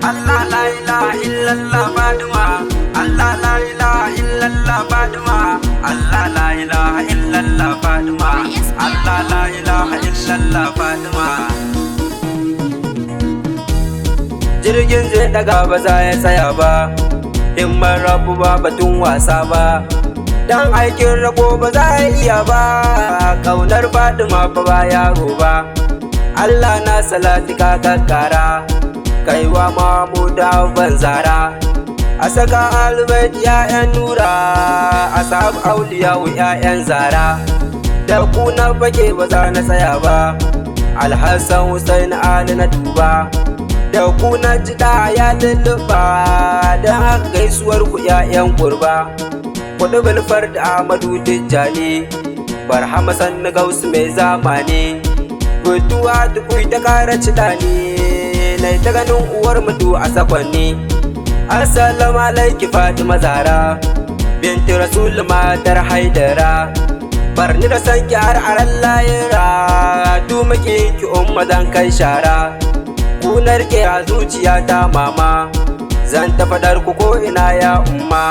Allah la ilaha illallah FADIMA, Allah la ilaha illallah FADIMA, Allah la ilaha illallah FADIMA, Allah la ilaha illallah FADIMA. Jirgin zai daga ba za ya tsaya ba, himmar rabu ba batun wasa ba, dan aikin rabo ba za ya iya ba, kaunar FADIMA fa ba yaro ba. Allah na salati ka kakkara, kaiwa Mahmuda banzara, a saka albayt ya'yan nura, ashab auliyawu ya'yan zara, da ku na fage ba za na tsaya ba, Alhassan Hussein Ali na duba, da ku na ji da ya lulluɓa, da haka gaisuwar ku ya'yan kurba, kudu bilfar da Ahmadu Tijjani, Barhama sannu gausu mai zamani, guduwa tukui ta kara cida ne, nai ta ganin uwar mutu a sakonni. Assalamu alaiki Fatima Zara, binti Rasul matar Haidara, barni da sanki har aran layira, du muke ki umma zan kai shara, ku narke a zuciya ta mama, zan ta fadar ku ko ina ya umma.